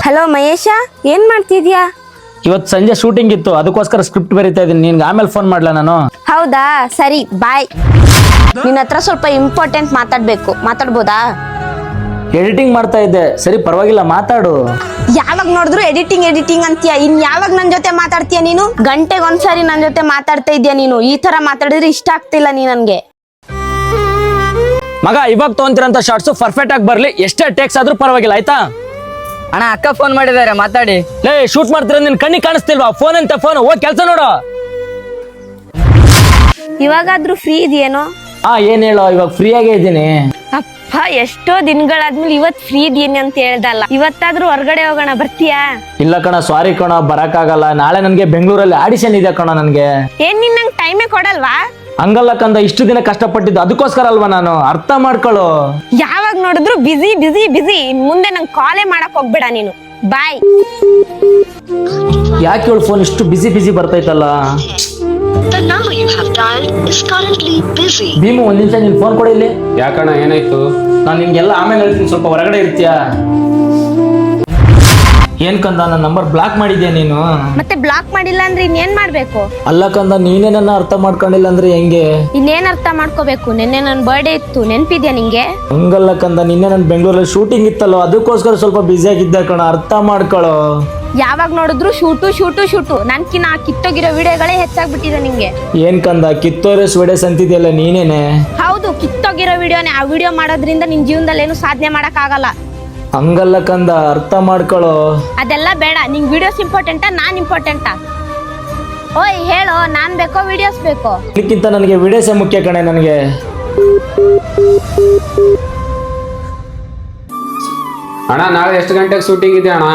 Hello Mahesh, ಏನ್ ಮಾಡ್ತಿದ್ಯಾ? ಇವತ್ತು ಸಂಜೆ ಶೂಟಿಂಗ್ ಇತ್ತು, ಅದಕ್ಕೋಸ್ಕರ ಸ್ಕ್ರಿಪ್ಟ್ ಬರೀತಾ ಇದ್ದೀನಿ. ನಿನ್ಗೆ ಆಮೇಲೆ ಫೋನ್ ಮಾಡ್ಲಾ ನಾನು? ಹೌದಾ, ಸರಿ ಬಾಯ್. ನಿನ್ನ ಹತ್ರ ಸ್ವಲ್ಪ ಇಂಪಾರ್ಟೆಂಟ್ ಮಾತಾಡ್ಬೇಕು, ಮಾತಾಡ್ಬೋದಾ? ಎಡಿಟಿಂಗ್ ಮಾಡ್ತಾ ಇದ್ದೆ. ಸರಿ ಪರವಾಗಿಲ್ಲ, ಮಾತಾಡು. ಯಾವಾಗ ನೋಡಿದ್ರು ಎಡಿಟಿಂಗ್ ಅಂತೀಯ. ಇನ್ ಯಾವಾಗ ನನ್ ಜೊತೆ ಮಾತಾಡ್ತೀಯ ನೀನು? ಗಂಟೆಗೊಂದ್ಸರಿ ನನ್ ಜೊತೆ ಮಾತಾಡ್ತಾ ಇದ್ಯಾ ನೀನು. ಈ ತರ ಮಾತಾಡಿದ್ರೆ ಇಷ್ಟ ಆಗ್ತಿಲ್ಲ ನೀ ನನ್ಗೆ. ಮಗ, ಇವಾಗ ತಗೊಂತಿರಂತ ಶಾರ್ಟ್ಸ್ ಪರ್ಫೆಕ್ಟ್ ಆಗಿ ಬರ್ಲಿ, ಎಷ್ಟೇ ಟೇಕ್ಸ್ ಆದ್ರೂ ಪರವಾಗಿಲ್ಲ, ಆಯ್ತಾ? ಅಣ್ಣ, ಅಕ್ಕ ಫೋನ್ ಮಾಡಿದ್ದಾರೆ, ಮಾತಾಡಿ. ಲೇ, ಶೂಟ್ ಮಾಡ್ತಿರ, ನಿನ್ ಕಣ್ಣಿಗೆ ಕಾಣಿಸ್ತಿಲ್ವಾ? ಫೋನ್ ಅಂತ ಫೋನ್, ಹೋಗಿ ಕೆಲಸ ನೋಡು. ಇವಾಗಾದ್ರೂ ಫ್ರೀ ಇದೆಯೇನೋ? ಏನ್ ಹೇಳೋ, ಇವಾಗ ಫ್ರೀ ಆಗೇ ಇದ್ದೀನಿ. ಅಪ್ಪ, ಎಷ್ಟೋ ದಿನಗಳಾದ್ಮೇಲೆ ಇವತ್ ಫ್ರೀ ಇದೀನಿ ಅಂತ ಹೇಳ್ದಲ್ಲ. ಇವತ್ತಾದ್ರೂ ಹೊರಗಡೆ ಹೋಗೋಣ, ಬರ್ತೀಯಾ? ಇಲ್ಲ ಕಣ, ಸಾರಿ ಕಣ, ಬರಕ್ಕಾಗಲ್ಲ. ನಾಳೆ ನನ್ಗೆ ಬೆಂಗಳೂರಲ್ಲಿ ಆಡಿಷನ್ ಇದೆ ಕಣ ನನ್ಗೆ. ಏನ್ ನಿನ್ ನಂಗೆ ಟೈಮೇ ಕೊಡಲ್ವಾ? ಹಂಗಲ್ಲ ಕಂದ, ಇಷ್ಟು ದಿನ ಕಷ್ಟಪಟ್ಟಿದ್ದು ಅದಕ್ಕೋಸ್ಕರ ಅಲ್ವಾ, ನಾನು ಅರ್ಥ ಮಾಡ್ಕೊಳ್ಳು. ಯಾವಾಗ ನೋಡಿದ್ರು ಬಿಸಿ ಬಿಸಿ ಬಿಸಿ. ಮುಂದೆ ನಂಗೆ ಕಾಲೇ ಮಾಡಕ್ ಹೋಗ್ಬೇಡ ನೀನು. ಬಾಯ್. ಯಾಕೆ ಇವಳು ಫೋನ್ ಇಷ್ಟು ಬಿಸಿ ಬರ್ತೈತಲ್ಲ? The number you have dialed is currently busy. Bhimu, ಒಂದ್ ನಿಮಿಷ ನಿನ್ ಫೋನ್ ಕೊಡಿ ಇಲ್ಲಿ. ಯಾಕಣ್ಣ, ಏನಾಯ್ತು? ನಾನು ನಿನ್ಗೆಲ್ಲ ಆಮೇಲೆ ಹೇಳ್ತೀನಿ, ಸ್ವಲ್ಪ ಹೊರಗಡೆ ಇರ್ತೀಯಾ? ಏನ್ ಕಂದ, ನನ್ನ ನಂಬರ್ ಬ್ಲಾಕ್ ಮಾಡಿದ್ಯಾ ನೀನು? ಮತ್ತೆ ಬ್ಲಾಕ್ ಮಾಡಿಲ್ಲ ಅಂದ್ರೆ ಇನ್ನೇನ್ ಮಾಡ್ಬೇಕು? ಅಲ್ಲ ಕಂದ, ನೀನೇ ನನ್ನ ಅರ್ಥ ಮಾಡ್ಕೊಂಡಿಲ್ಲ ಅಂದ್ರೆ ಹೆಂಗೆ? ಇನ್ನೇನ್ ಅರ್ಥ ಮಾಡ್ಕೋಬೇಕು? ನಿನ್ನೆ ನನ್ ಬರ್ಡೇ ಇತ್ತು, ನೆನ್ಪಿದ್ಯಾ ನಿಂಗೆ? ಹಂಗಲ್ಲ ಕಂದ, ನಿನ್ನೆ ನನ್ ಬೆಂಗಳೂರಲ್ಲಿ ಶೂಟಿಂಗ್ ಇತ್ತಲ್ಲೋ, ಅದಕ್ಕೋಸ್ಕರ ಸ್ವಲ್ಪ ಬ್ಯುಸಿ ಆಗಿದ್ದೆ ಕಣ, ಅರ್ಥ ಮಾಡ್ಕೊಳ್ಳೋ. ಯಾವಾಗ ನೋಡಿದ್ರು ಶೂಟು. ನನ್ಕಿನ್ನ ಕಿತ್ತೋಗಿರೋ ವಿಡಿಯೋಗಳೇ ಹೆಚ್ಚಾಗ್ಬಿಟ್ಟಿದೆ ನಿಂಗೆ. ಏನ್ ಕಂದ, ಕಿತ್ತೋರೆ ವಿಡಿಯೋಸ್ ಅಂತಿದ್ಯಲ್ಲ ನೀನೇನೆ? ಹೌದು, ಕಿತ್ತೋಗಿರೋ ವಿಡಿಯೋನೇ. ಆ ವಿಡಿಯೋ ಮಾಡೋದ್ರಿಂದ ನಿನ್ ಜೀವನದಲ್ಲಿ ಏನು ಸಾಧನೆ ಮಾಡಕ್ ಆಗಲ್ಲ. ಹಂಗಲ್ಲ ಕಂದ, ಅರ್ಥ ಮಾಡ್ಕೊಳ್ಳೋ. ಅದೆಲ್ಲ ಬೇಡ. ನಿಂಗ್ ವಿಡಿಯೋಸ್ ಇಂಪಾರ್ಟೆಂಟಾ, ನಾನ್ ಇಂಪಾರ್ಟೆಂಟಾ? ಓಯ್ ಹೇಳೋ, ನಾನ್ ಬೇಕೋ ವಿಡಿಯೋಸ್ ಬೇಕೋ? ಇದಕ್ಕಿಂತ ನನಗೆ ವಿಡಿಯೋಸೇ ಮುಖ್ಯ ಕಣೆ ನನಗೆ. ಅಣ್ಣ, ನಾಳೆ ಎಷ್ಟು ಗಂಟೆಗೆ ಶೂಟಿಂಗ್ ಇದೆ ಅಣ್ಣ?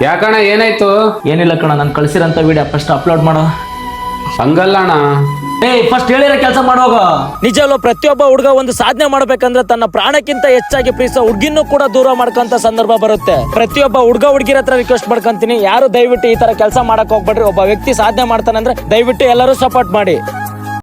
ಯಾಕಣ್ಣ, ಏನಾಯ್ತು? ಏನಿಲ್ಲ ಕಣ, ನಾನು ಕಳ್ಸಿರೋಂಥ ವಿಡಿಯೋ ಫಸ್ಟ್ ಅಪ್ಲೋಡ್ ಮಾಡೋ. ಹಂಗಲ್ಲ ಅಣ್ಣ. ಫಸ್ಟ್ ಹೇಳಿರೋ ಕೆಲಸ ಮಾಡೋಗ. ನಿಜವಲ್ಲ, ಪ್ರತಿಯೊಬ್ಬ ಹುಡುಗ ಒಂದು ಸಾಧನೆ ಮಾಡ್ಬೇಕಂದ್ರೆ ತನ್ನ ಪ್ರಾಣಕ್ಕಿಂತ ಹೆಚ್ಚಾಗಿ ಪ್ರೀತಿಸೋ ಹುಡುಗಿನೂ ಕೂಡ ದೂರ ಮಾಡ್ಕೊಂತ ಸಂದರ್ಭ ಬರುತ್ತೆ. ಪ್ರತಿಯೊಬ್ಬ ಹುಡುಗಿರ ಹತ್ರ ರಿಕ್ವೆಸ್ಟ್ ಮಾಡ್ಕೊಂತೀನಿ, ಯಾರು ದಯವಿಟ್ಟು ಈ ತರ ಕೆಲಸ ಮಾಡಕ್ ಹೋಗ್ಬೇಡ್ರಿ. ಒಬ್ಬ ವ್ಯಕ್ತಿ ಸಾಧನೆ ಮಾಡ್ತಾನಂದ್ರೆ ದಯವಿಟ್ಟು ಎಲ್ಲರೂ ಸಪೋರ್ಟ್ ಮಾಡಿ.